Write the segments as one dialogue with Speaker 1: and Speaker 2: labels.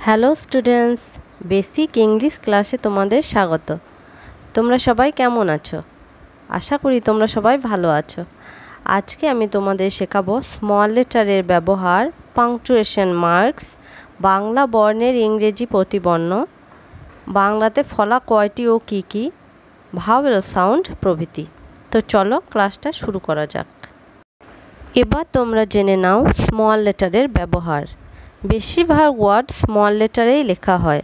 Speaker 1: Hello students, basic English ক্লাসে তোমাদের স্বাগত। তোমরা সবাই কেমন আছো? আশা করি তোমরা সবাই ভালো আছো। আজকে আমি তোমাদের শেখাবো স্মল লেটারের ব্যবহার, পাংচুয়েশন মার্কস, বাংলা বর্ণের ইংরেজি প্রতিবর্ণ, বাংলাতে ফলা কয়টি ও কী কী, ভাওয়েল সাউন্ড প্রভৃতি। তো চলো ক্লাসটা শুরু করা যাক। এবার তোমরা জেনে নাও স্মল লেটারের ব্যবহার। বেশিরভাগ ওয়ার্ড স্মল লেটারেই লেখা হয়,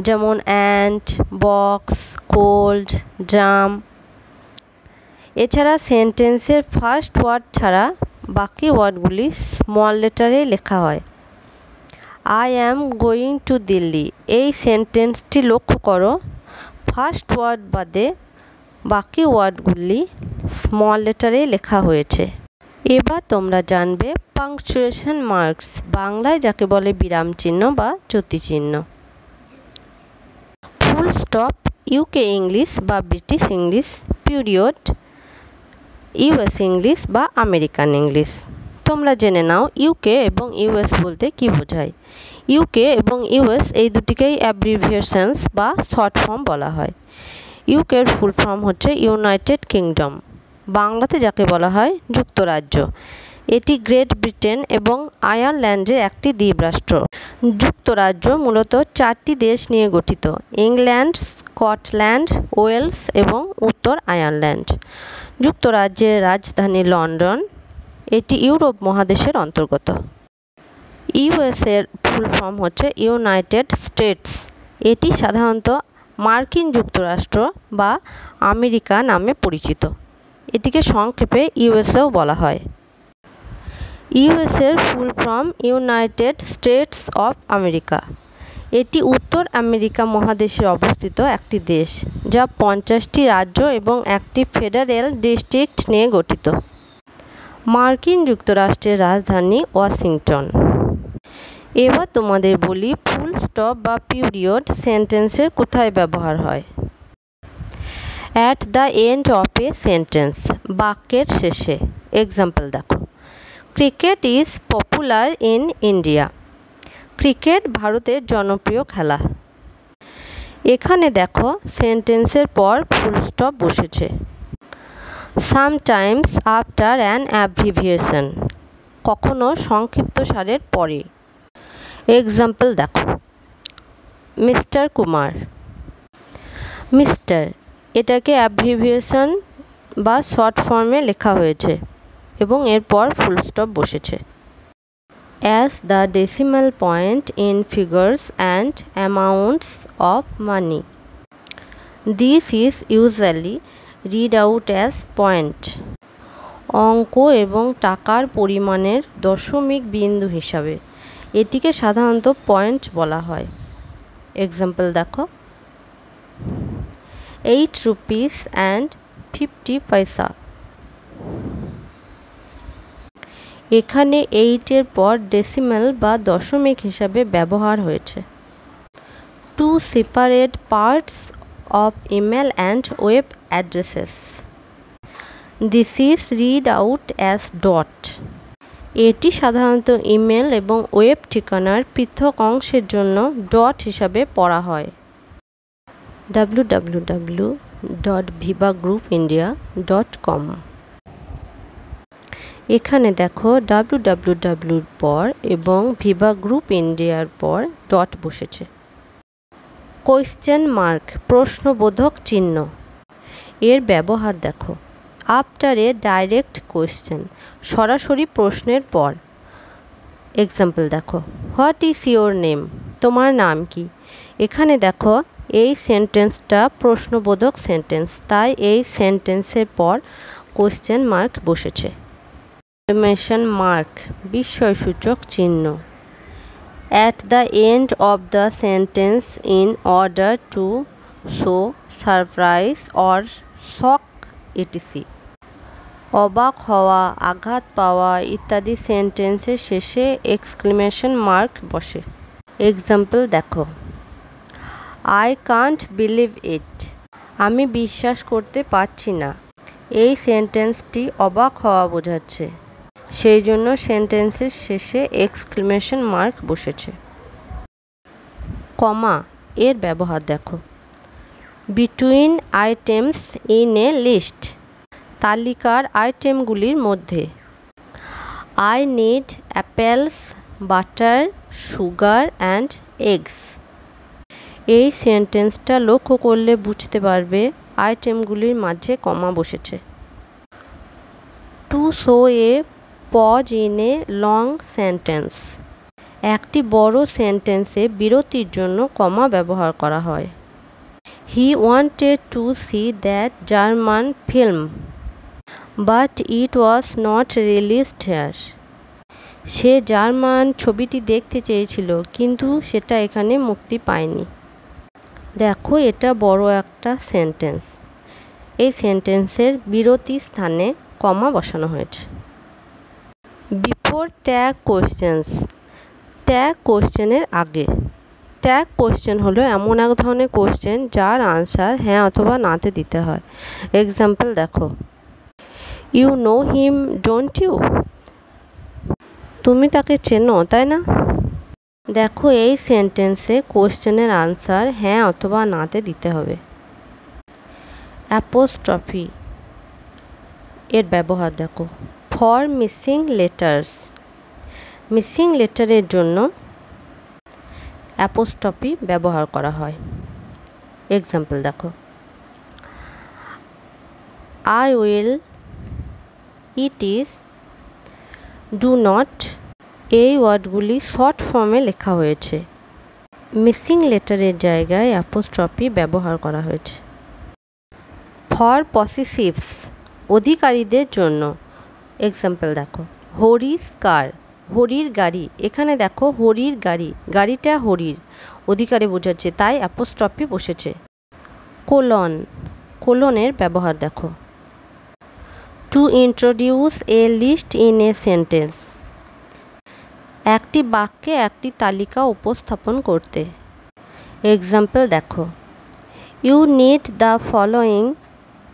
Speaker 1: যেমন অ্যান্ট, বক্স, কোল্ড, ড্রাম। এছাড়া সেন্টেন্সের ফার্স্ট ওয়ার্ড ছাড়া বাকি ওয়ার্ডগুলি স্মল লেটারেই লেখা হয়। I am going to Delhi, এই সেন্টেন্সটি লক্ষ্য করো, ফার্স্ট ওয়ার্ড বাদে বাকি ওয়ার্ডগুলি স্মল লেটারেই লেখা হয়েছে। এবার তোমরা জানবে পাংচুয়েশন মার্কস, বাংলায় যাকে বলে বিরাম চিহ্ন বা জ্যোতিচিহ্ন। ফুল স্টপ ইউকে ইংলিশ বা British English, period US English বা আমেরিকান ইংলিশ। তোমরা জেনে নাও ইউকে এবং ইউএস বলতে কি বোঝায়। ইউকে এবং ইউএস এই দুটিকেই অ্যাব্রিভিয়েশনস বা শর্ট ফর্ম বলা হয়। ইউকের ফুল ফর্ম হচ্ছে ইউনাইটেড কিংডম, বাংলাতে যাকে বলা হয় যুক্তরাজ্য। এটি গ্রেট ব্রিটেন এবং আয়ারল্যান্ডের একটি দ্বীপরাষ্ট্র। যুক্তরাজ্য মূলত 4টি দেশ নিয়ে গঠিত: ইংল্যান্ড, স্কটল্যান্ড, ওয়েলস এবং উত্তর আয়ারল্যান্ড। যুক্তরাজ্যের রাজধানী লন্ডন। এটি ইউরোপ মহাদেশের অন্তর্গত। ইউএসের ফুল ফর্ম হচ্ছে ইউনাইটেড স্টেটস। এটি সাধারণত মার্কিন যুক্তরাষ্ট্র বা আমেরিকা নামে পরিচিত। এটিকে সংক্ষেপে ইউএসএও বলা হয়। ইউএসের full form United States of America. এটি উত্তর আমেরিকা মহাদেশে অবস্থিত একটি দেশ, যা 50টি রাজ্য এবং একটি ফেডারেল ডিস্ট্রিক্ট নিয়ে গঠিত। মার্কিন যুক্তরাষ্ট্রের রাজধানী ওয়াশিংটন। এবার তোমাদের বলি ফুল স্টপ বা পিরিয়ড সেন্টেন্সের কোথায় ব্যবহার হয়। At the end of a sentence, বাক্যের শেষে। এক্সাম্পল দেখো, cricket is popular in India. Cricket ভারতের জনপ্রিয় খেলা। এখানে দেখো সেন্টেন্সের পর ফুল স্টপ বসেছে। সামটাইমস আফটার অ্যান অ্যাব্রিভিয়েশন, কখনো সংক্ষিপ্তসারের পরে। এক্সাম্পল দেখো, মিস্টার কুমার। মিস্টার এটাকে অ্যাব্রিভিয়েশন বা শর্ট ফর্মে লেখা হয়েছে এবং এরপর ফুল স্টপ বসেছে। As the decimal point in figures and amounts of money, this is usually read out as point. অঙ্ক এবং টাকার পরিমাণের দশমিক বিন্দু হিসাবে এটিকে সাধারণত পয়েন্ট বলা হয়। এক্সাম্পল দেখো, 8 rupees and 50 পয়সা। এখানে 8-এর পর ডেসিমাল বা দশমিক হিসাবে ব্যবহার হয়েছে। To separate parts of email and web addresses, this is read out as dot. এটি সাধারণত ইমেল এবং ওয়েব ঠিকানার পৃথক অংশের জন্য ডট হিসাবে পড়া হয়। www.vivagroupindia.com। এখানে দেখো www পর এবং ভিভা গ্রুপ ইন্ডিয়ার পর ডট বসেছে। কোয়েশ্চেন মার্ক, প্রশ্নবোধক চিহ্ন, এর ব্যবহার দেখো। আফটার এ ডাইরেক্ট কোয়েশ্চেন, সরাসরি প্রশ্নের পর। এক্সাম্পল দেখো, হোয়াট ইজ ইয়োর নেম, তোমার নাম কি। এখানে দেখো এই সেন্টেন্সটা প্রশ্নবোধক সেন্টেন্স, তাই এই সেন্টেন্সের পর কোয়েশ্চেন মার্ক বসেছে। এক্সক্লেমেশন মার্ক, বিস্ময়সূচক চিহ্ন। At the end of the sentence in order to show surprise or shock etc. অবাক হওয়া, আঘাত পাওয়া ইত্যাদি সেন্টেন্সের শেষে এক্সক্লেমেশন মার্ক বসে। এক্সাম্পল দেখো, আই কান্ট বিলিভ ইট, আমি বিশ্বাস করতে পারছি না। এই সেন্টেন্সটি অবাক হওয়া বোঝাচ্ছে, সেই জন্য সেন্টেন্সের শেষে এক্সক্লেমেশন মার্ক বসেছে। কমা এর ব্যবহার দেখো। Between items in a list, তালিকার আইটেমগুলির মধ্যে। I need apples, butter, sugar and eggs. এই সেন্টেন্সটা লক্ষ্য করলে বুঝতে পারবে আইটেমগুলির মাঝে কমা বসেছে। To show a pause in a long sentence, একটি বড় সেন্টেন্সে বিরতির জন্য কমা ব্যবহার করা হয়। He wanted to see that German film but it was not released here. সে জার্মান ছবিটি দেখতে চেয়েছিল কিন্তু সেটা এখানে মুক্তি পায়নি। দেখো এটা বড় একটা সেন্টেন্স, এই সেন্টেন্সের বিরতি স্থানে কমা বসানো হয়েছে। বিফোর ট্যাগ কোশ্চেন্স, ট্যাগ কোশ্চেনের আগে। ট্যাগ কোশ্চেন হলো এমন এক ধরনের কোশ্চেন যার আনসার হ্যাঁ অথবা নাতে দিতে হয়। এক্সাম্পল দেখো, you know him don't you, তুমি তাকে চেনো তাই না। দেখো এই সেন্টেন্সে কোশ্চেনের আনসার হ্যাঁ অথবা নাতে দিতে হবে। অ্যাপোস্ট্রফি এর ব্যবহার দেখো। ফর মিসিং লেটার্স, মিসিং লেটারের জন্য অ্যাপোস্ট্রফি ব্যবহার করা হয়। এক্সাম্পল দেখো, I will, it is, do not, এই ওয়ার্ডগুলি শর্ট ফর্মে লেখা হয়েছে। মিসিং লেটারের জায়গায় অ্যাপোস্ট্রফি ব্যবহার করা হয়েছে। ফর পসেসিভস, অধিকারীদের জন্য। এক্সাম্পল দেখো, হরিস কার, হরির গাড়ি। এখানে দেখো হরির গাড়ি, গাড়িটা হরির, অধিকারী বোঝাচ্ছে তাই অ্যাপোস্ট্রফি বসেছে। কোলন, কোলনের ব্যবহার দেখো। To introduce a list in a sentence, একটি বাক্যে একটি তালিকা উপস্থাপন করতে। এক্সাম্পল দেখো, you need the following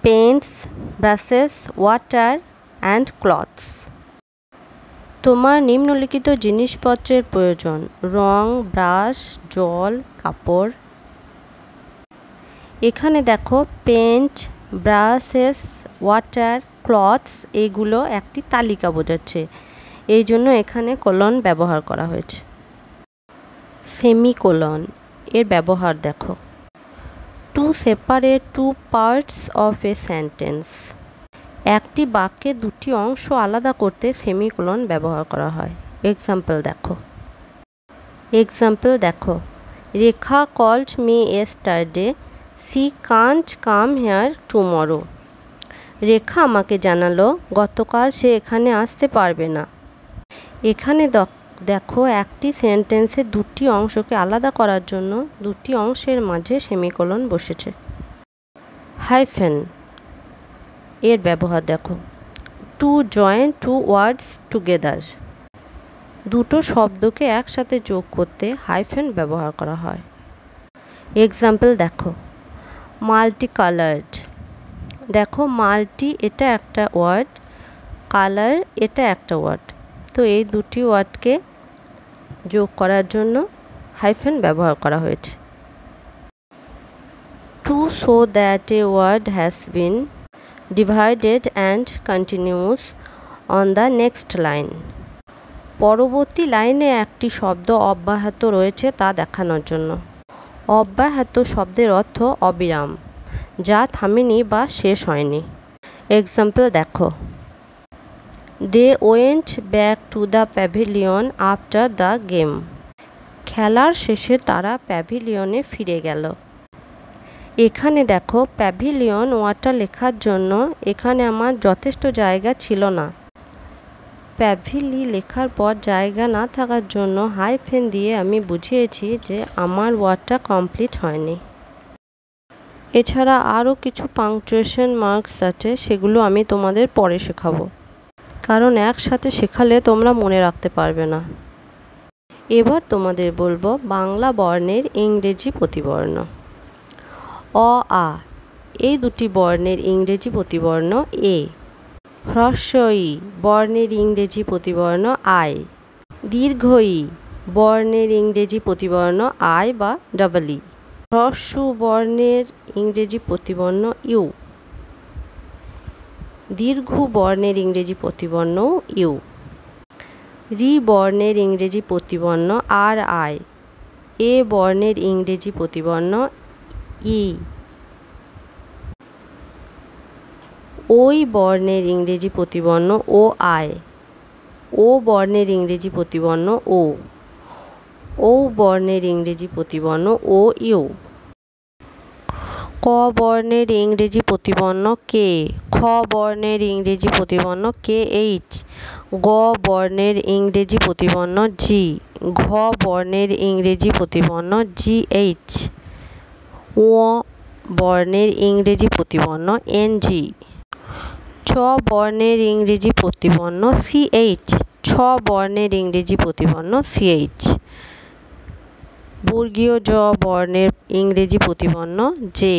Speaker 1: paints, brushes, water and cloths. তোমার নিম্নলিখিত জিনিসপত্রের প্রয়োজন, রং, ব্রাশ, জল, কাপড়। এখানে দেখো পেন্ট, ব্রাশেস, ওয়াটার, ক্লথস এগুলো একটি তালিকা বোঝাচ্ছে, এই জন্য এখানে কোলন ব্যবহার করা হয়েছে। সেমিকোলন এর ব্যবহার দেখো। To separate two parts of a sentence, একটি বাক্যে দুটি অংশ আলাদা করতে সেমিকোলন ব্যবহার করা হয়। এক্সাম্পল দেখো। এক্সাম্পল দেখো, Rekha called me yesterday, she can't come here tomorrow. Rekha আমাকে জানালো গতকাল সে এখানে আসতে পারবে না। এখানে দেখো একটি সেন্টেন্সে দুটি অংশকে আলাদা করার জন্য দুটি অংশের মাঝে সেমিকোলন বসেছে। হাইফেন এর ব্যবহার দেখো। To join two words together, দুটো শব্দকে একসাথে যোগ করতে হাইফেন ব্যবহার করা হয়। এক্সাম্পল দেখো, মাল্টি কালার্ড। দেখো মাল্টি এটা একটা ওয়ার্ড, কালার এটা একটা ওয়ার্ড, তো এই দুটি ওয়ার্ডকে যোগ করার জন্য হাইফেন ব্যবহার করা হয়েছে। To show that a word has been divided and continues on the next line, পরবর্তী লাইনে একটি শব্দ অব্যাহত রয়েছে তা দেখানোর জন্য। অব্যাহত শব্দের অর্থ অবিরাম, যা থামেনি বা শেষ হয়নি। এক্সাম্পল দেখো, they went back to the pavilion after the game. খেলার শেষে তারা প্যাভিলিয়নে ফিরে গেল। এখানে দেখো প্যাভিলিয়ন ওয়ার্ডটা লেখার জন্য এখানে আমার যথেষ্ট জায়গা ছিল না। প্যাভিলি লেখার পর জায়গা না থাকার জন্য হাইফেন দিয়ে আমি বুঝিয়েছি যে আমার ওয়ার্ডটা কমপ্লিট হয়নি। এছাড়া আরও কিছু পাংচুয়েশন মার্কস আছে, সেগুলো আমি তোমাদের পরে শেখাবো, কারণ একসাথে শেখালে তোমরা মনে রাখতে পারবে না। এবার তোমাদের বলবো বাংলা বর্ণের ইংরেজি প্রতিবর্ণ। অ আ এই দুটি বর্ণের ইংরেজি প্রতিবর্ণ এ। হ্রস্ব ই বর্ণের ইংরেজি প্রতিবর্ণ আই। দীর্ঘ ই বর্ণের ইংরেজি প্রতিবর্ণ আই বা ডাবল ই। হ্রস্ব বর্ণের ইংরেজি প্রতিবর্ণ ইউ। দীর্ঘ বর্ণের ইংরেজি প্রতিবর্ণ ইউ। রি বর্ণের ইংরেজি প্রতিবর্ণ আর আই। এ বর্ণের ইংরেজি প্রতিবর্ণ ই। ওই বর্ণের ইংরেজি প্রতিবর্ণ ও আই। ও বর্ণের ইংরেজি প্রতিবর্ণ ও। ও বর্ণের ইংরেজি প্রতিবর্ণ ও ইউ। ক বর্ণের ইংরেজি প্রতিবর্ণ কে। খ বর্ণের ইংরেজি প্রতিবর্ণ কে এইচ। গ বর্ণের ইংরেজি প্রতিবর্ণ জি। ঘ বর্ণের ইংরেজি প্রতিবর্ণ জি এইচ। ও বর্ণের ইংরেজি প্রতিবর্ণ এন জি। চ বর্ণের ইংরেজি প্রতিবর্ণ সি এইচ। ছ বর্ণের ইংরেজি প্রতিবর্ণ সি এইচ। বর্গীয় জ বর্ণের ইংরেজি প্রতিবর্ণ জে।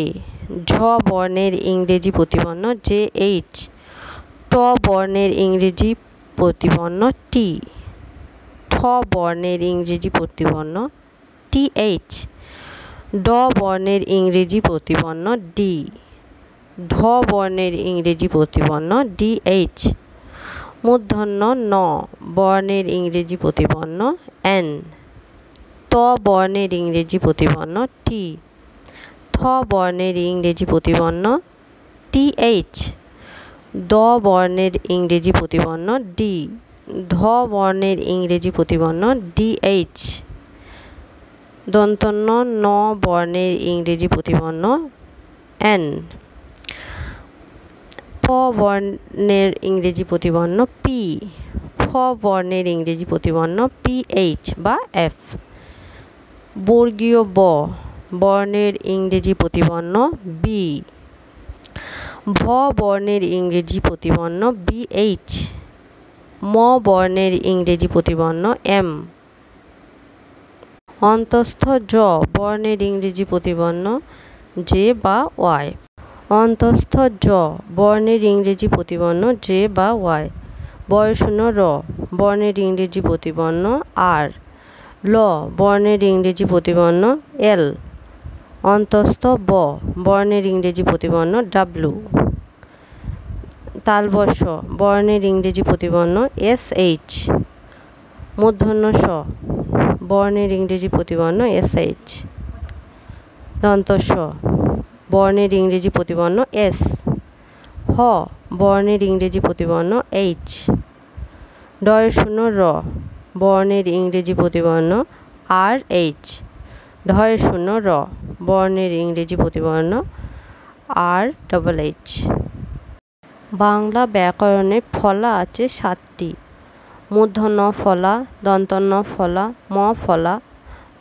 Speaker 1: ঝ বর্ণের ইংরেজি প্রতিবর্ণ জে এইচ। ট বর্ণের ইংরেজি প্রতিবর্ণ টি। ঠ বর্ণের ইংরেজি প্রতিবর্ণ টি এইচ। ড বর্ণের ইংরেজি প্রতিবর্ণ ডি। ঢ বর্ণের ইংরেজি প্রতিবর্ণ ডি এইচ। মূর্ধন্য ন বর্ণের ইংরেজি প্রতিবর্ণ এন। ত বর্ণের ইংরেজি প্রতিবর্ণ টি। থ বর্ণের ইংরেজি প্রতিবর্ণ টি এইচ। দ বর্ণের ইংরেজি প্রতিবর্ণ ডি। ধ বর্ণের ইংরেজি প্রতিবর্ণ ডি এইচ। দন্তন্য ন বর্ণের ইংরেজি প্রতিবর্ণ এন। প বর্ণের ইংরেজি প্রতিবর্ণ পি। ফ বর্ণের ইংরেজি প্রতিবর্ণ পি এইচ বা এফ। বর্গীয় ব বর্ণের ইংরেজি প্রতিবর্ণ বি। ভ বর্ণের ইংরেজি প্রতিবর্ণ বি এইচ। ম বর্ণের ইংরেজি প্রতিবর্ণ এম। অন্তস্থ জ বর্ণের ইংরেজি প্রতিবর্ণ জে বা ওয়াই। অন্তস্থ জ বর্ণের ইংরেজি প্রতিবর্ণ জে বা ওয়াই। বয়শূন্য র বর্ণের ইংরেজি প্রতিবর্ণ আর। ল বর্ণের ইংরেজি প্রতিবর্ণ এল। অন্তস্থ ব বর্ণের ইংরেজি প্রতিবর্ণ ডাব্লু। তালবস্য বর্ণের ইংরেজি প্রতিবর্ণ এস এইচ। মূর্ধন্য স বর্ণের ইংরেজি প্রতিবর্ণ এস এইচ। দন্তস্ব বর্ণের ইংরেজি প্রতিবর্ণ এস। হ বর্ণের ইংরেজি প্রতিবর্ণ এইচ। ডয়শূন্য র বর্ণের ইংরেজি প্রতিবর্ণ আর এইচ। ঢয়শূন্য র বর্ণের ইংরেজি প্রতিবর্ণ আর ডবল এইচ। বাংলা ব্যাকরণে ফলা আছে 7টি। মূর্ধন্য ফলা, দন্তন্য ফলা, ম ফলা,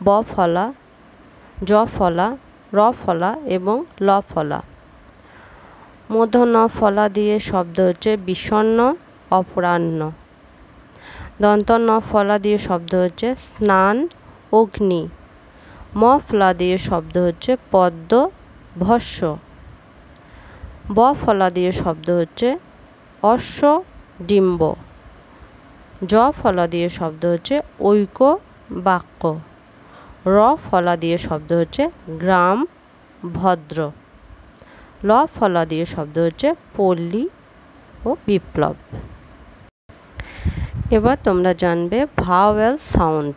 Speaker 1: ব ফলা, জ ফলা, র ফলা এবং ল ফলা। মূর্ধন্য ফলা দিয়ে শব্দ হচ্ছে বিষণ্ণ, অপরাহ্ন। দন্তন্য ফলা দিয়ে শব্দ হচ্ছে স্নান, অগ্নি। ম ফলা দিয়ে শব্দ হচ্ছে পদ্ম, ভস্য। ব ফলা দিয়ে শব্দ হচ্ছে অশ্ব, ডিম্ব। জ ফলা দিয়ে শব্দ হচ্ছে ঐক্য, বাক্য। র ফলা দিয়ে শব্দ হচ্ছে গ্রাম, ভদ্র। ল ফলা দিয়ে শব্দ হচ্ছে পল্লী ও বিপ্লব। এবার তোমরা জানবে ভাওয়েল সাউন্ড।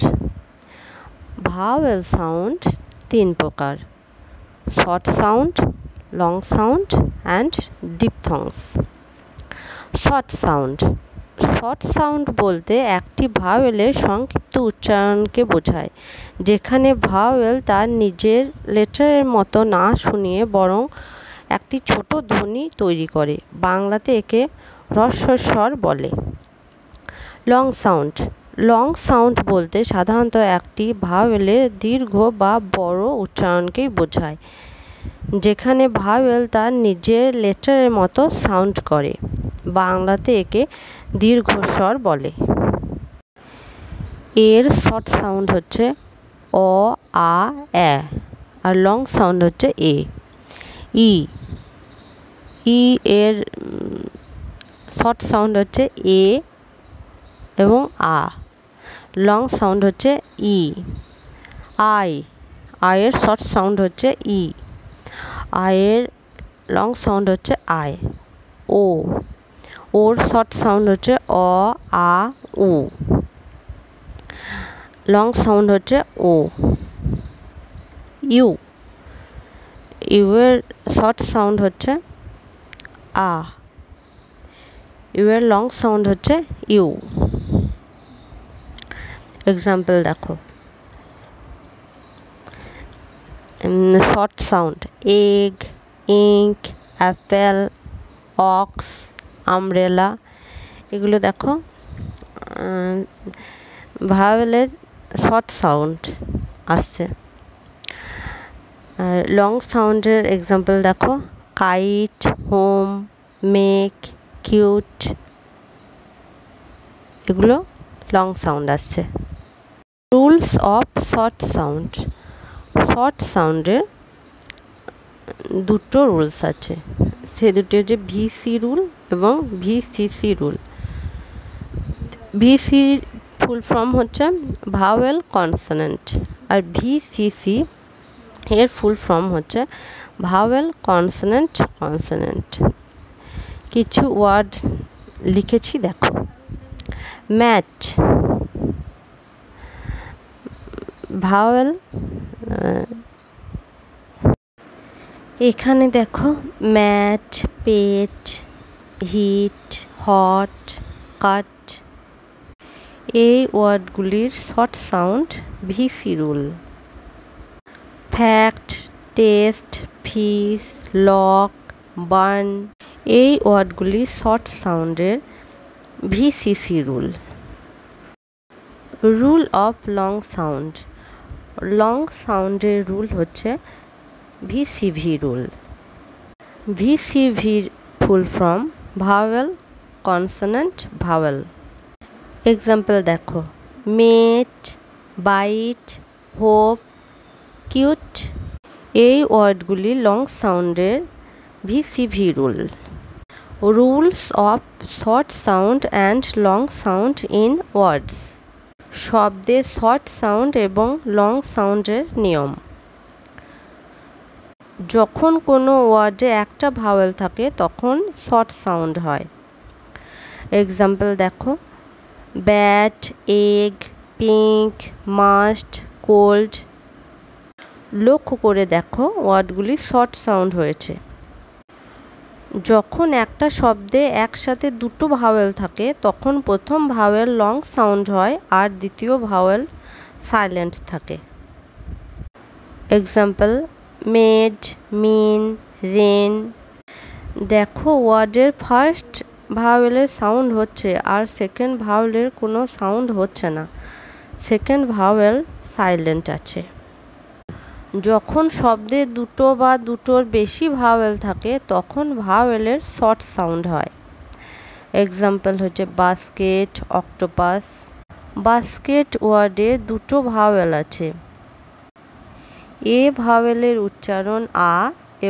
Speaker 1: ভাওয়েল সাউন্ড 3 প্রকার: short sound, long sound and diphthongs. Short sound. Short sound বলতে একটি ভাওয়েলের সংক্ষিপ্ত উচ্চারণকে বোঝায়, যেখানে ভাওয়েল তার নিজের লেটারের মতো না শুনিয়ে বরং একটি ছোট ধ্বনি তৈরি করে। বাংলাতে একে হ্রস্বস্বর বলে। Long sound. লং সাউন্ড বলতে সাধারণত একটি ভাওয়েলের দীর্ঘ বা বড় উচ্চারণকেই বোঝায়, যেখানে ভাওয়েল তার নিজের লেটারের মতো সাউন্ড করে। বাংলাতে একে দীর্ঘস্বর বলে। এর শর্ট সাউন্ড হচ্ছে অ, আ, এ, আর লং সাউন্ড হচ্ছে এ। ই। ই এর শর্ট সাউন্ড হচ্ছে এ এবং আ। লং সাউন্ড হচ্ছে ই। আয়ের শর্ট সাউন্ড হচ্ছে ই। আয়ের লং সাউন্ড হচ্ছে আই। ওর শর্ট সাউন্ড হচ্ছে অ, আ, উ। লং সাউন্ড হচ্ছে ও। ইউ এর শর্ট সাউন্ড হচ্ছে আ। এর লং সাউন্ড হচ্ছে ইউ। এক্সাম্পল দেখো, short sound egg, ink, apple, ox, umbrella, এগুলো দেখো ভাওয়েলের শর্ট সাউন্ড আসছে। আর লং সাউন্ডের এক্সাম্পল দেখো, কাইট, হোম, মেক, কিউট, এগুলো লং সাউন্ড আসছে। Rules of short sound. Short সাউন্ডের দুটো রুলস আছে, সে দুটো হচ্ছে ভিসি রুল এবং VCC rule. VC full form হচ্ছে ভাওয়েল কনসোনেন্ট, আর ভিসিসি এর ফুল ফর্ম হচ্ছে ভাওয়েল কনসোনেন্ট কনসোনেন্ট। কিছু ওয়ার্ড লিখেছি দেখো, ম্যাট ভাওয়েল, এখানে দেখো mat, pet, hit, hot, cut, এই ওয়ার্ডগুলির short sound VC rule. Fact, test, fish, lock, burn, এই ওয়ার্ডগুলি শর্ট সাউন্ডের VCC rule. Rule of long sound. Long সাউন্ডের রুল হচ্ছে ভিসিভি রুল। ভিসিভির full form vowel consonant vowel. Example দেখো, mate, byte, hope, cute, এই ওয়ার্ডগুলি লং সাউন্ডের VCV rule. Rules of short sound and long sound in words. শব্দে short sound এবং long সাউন্ডের নিয়ম। যখন কোনো ওয়ার্ডে একটা ভাওয়েল থাকে তখন শর্ট সাউন্ড হয়। এক্সাম্পল দেখো, bat, egg, pink, must, cold. লক্ষ্য করে দেখো ওয়ার্ডগুলি শর্ট সাউন্ড হয়েছে। যখন একটা শব্দে একসাথে দুটো ভাওয়েল থাকে তখন প্রথম ভাওয়েল লং সাউন্ড হয় আর দ্বিতীয় ভাওয়েল সাইলেন্ট থাকে। এক্সাম্পল মেড, মিন, রেন। দেখো ওয়ার্ডের ফার্স্ট ভাওয়েলের সাউন্ড হচ্ছে আর সেকেন্ড ভাওয়েলের কোনো সাউন্ড হচ্ছে না, সেকেন্ড ভাওয়েল সাইলেন্ট আছে। যখন শব্দে দুটো বা দুটোর বেশি ভাওয়েল থাকে তখন ভাওয়েলের শর্ট সাউন্ড হয়। এক্সাম্পল হচ্ছে বাস্কেট, অক্টোপাস। বাস্কেট ওয়ার্ডে দুটো ভাওয়েল আছে, এ ভাওয়েলের উচ্চারণ আ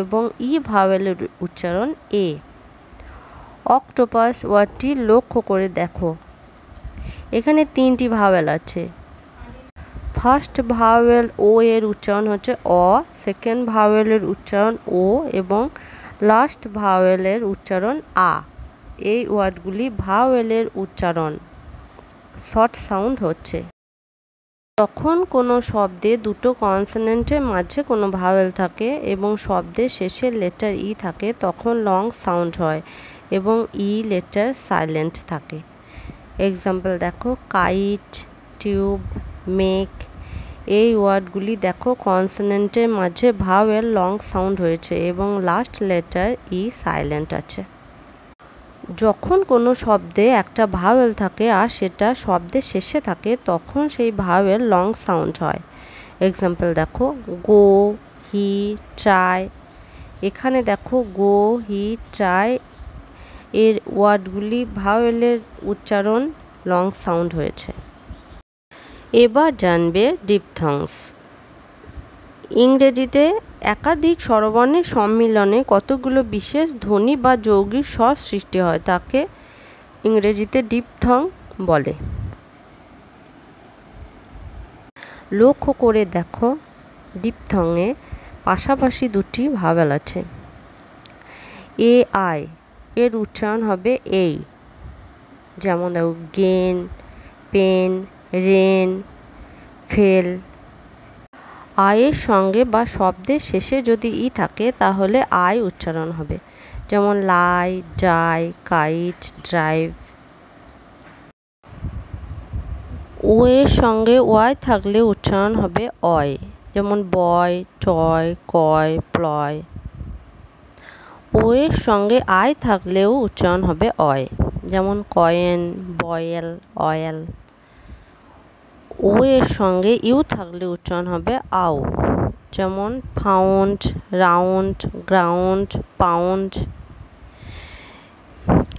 Speaker 1: এবং ই ভাওয়েলের উচ্চারণ এ। অক্টোপাস ওয়ার্ডটি লক্ষ্য করে দেখো, এখানে তিনটি ভাওয়েল আছে। ফার্স্ট ভাওয়েল ও এর উচ্চারণ হচ্ছে অ, সেকেন্ড ভাওয়েলের উচ্চারণ ও এবং লাস্ট ভাওয়েলের উচ্চারণ আ। এই ওয়ার্ডগুলি ভাওয়েলের উচ্চারণ, শর্ট সাউন্ড হচ্ছে। যখন কোনো শব্দে দুটো কনসোনেন্টের মাঝে কোনো ভাওয়েল থাকে এবং শব্দের শেষের লেটার ই থাকে তখন লং সাউন্ড হয় এবং ই লেটার সাইলেন্ট থাকে। এক্সাম্পল দেখো, কাইট, টিউব, মেক। এই ওয়ার্ডগুলি দেখো কনসোনেন্টের মাঝে ভাওয়েল লং সাউন্ড হয়েছে এবং লাস্ট লেটার ই সাইলেন্ট আছে। যখন কোনো শব্দে একটা ভাওয়েল থাকে আর সেটা শব্দের শেষে থাকে তখন সেই ভাওয়েল লং সাউন্ড হয়। এক্সাম্পল দেখো, গো, হি, ট্রাই। এখানে দেখো গো, হি, ট্রাই এর ওয়ার্ডগুলি ভাওয়েলের উচ্চারণ লং সাউন্ড হয়েছে। এবার জানবে ডিপথংস। ইংরেজিতে একাধিক স্বরবর্ণের সম্মিলনে কতগুলো বিশেষ ধ্বনি বা যৌগিক স্বর সৃষ্টি হয় তাকে ইংরেজিতে ডিপথং বলে। লক্ষ্য করে দেখো ডিপথংয়ে পাশাপাশি দুটি ভাওয়েল আছে। এ আই এর উচ্চারণ হবে এই, যেমন দেখো গেন, পেন, রেন, ফেল। আয়ের সঙ্গে বা শব্দের শেষে যদি ই থাকে তাহলে আই উচ্চারণ হবে, যেমন লাই, ডাই, কাইট, ড্রাইভ। ও এর সঙ্গে ওয়াই থাকলে উচ্চারণ হবে অয়, যেমন বয়, টয়, কয়, প্লয়। ও এর সঙ্গে আই থাকলেও উচ্চারণ হবে অয়, যেমন কয়েন, বয়েল, অয়েল। ও এর সঙ্গে ইউ থাকলে উচ্চারণ হবে আও, যেমন ফাউন্ড, রাউন্ড, গ্রাউন্ড, পাউন্ড।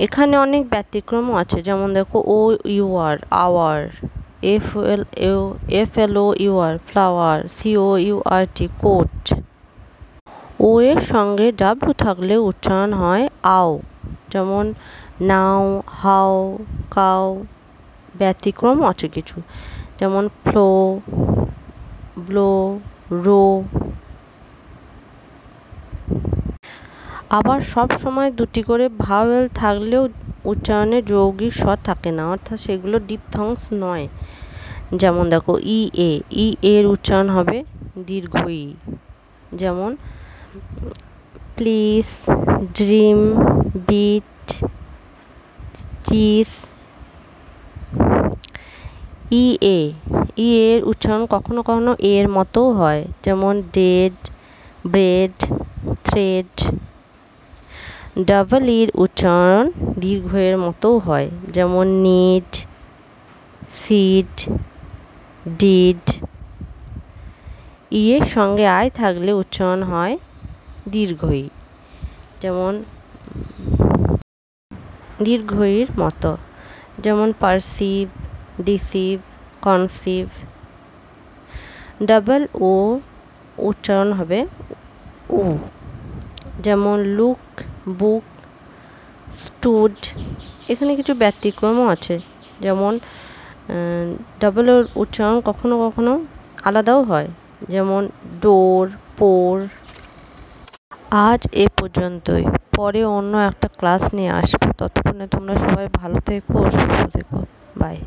Speaker 1: এখানে অনেক ব্যতিক্রমও আছে, যেমন দেখো O U R, hour, F L O U R, flour, C O U R T, court. O এর সঙ্গে ডাব্লু থাকলে উচ্চারণ হয় আও, যেমন নাও, হাও, কাউ। ব্যতিক্রম আছে কিছু, যেমন ফ্লো, ব্লো, রো। আবার সব সময় দুটি করে ভাওয়েল থাকলেও উচ্চারণে যৌগিক স্বর থাকে না, অর্থাৎ সেগুলো ডিপথংস নয়। যেমন দেখো ই এ, ই এর উচ্চারণ হবে দীর্ঘ ই, যেমন প্লিজ, ড্রিম, বিট, চিজ। ই এ, ই এর উচ্চারণ কখনো কখনো এর মতোও হয়, যেমন ডেড, ব্রেড, থ্রেড। ডাবল ইর উচ্চারণ দীর্ঘ এর মতোও হয়, যেমন নিড, সিড, ডিড। ই এর সঙ্গে আই থাকলে উচ্চারণ হয় দীর্ঘ ই, যেমন দীর্ঘ ইর মতো, যেমন perceive, deceive, conceive. Double O উচ্চারণ হবে উ, যেমন লুক, বুক, স্টুড। এখানে কিছু ব্যতিক্রমও আছে, যেমন ডাবল ওর উচ্চারণ কখনো কখনো আলাদাও হয়, যেমন ডোর, পোর। আজ এ পর্যন্তই, পরে অন্য একটা ক্লাস নিয়ে আসবো। ততক্ষণে তোমরা সবাই ভালো থেকো, সুস্থ থেকো। বাই।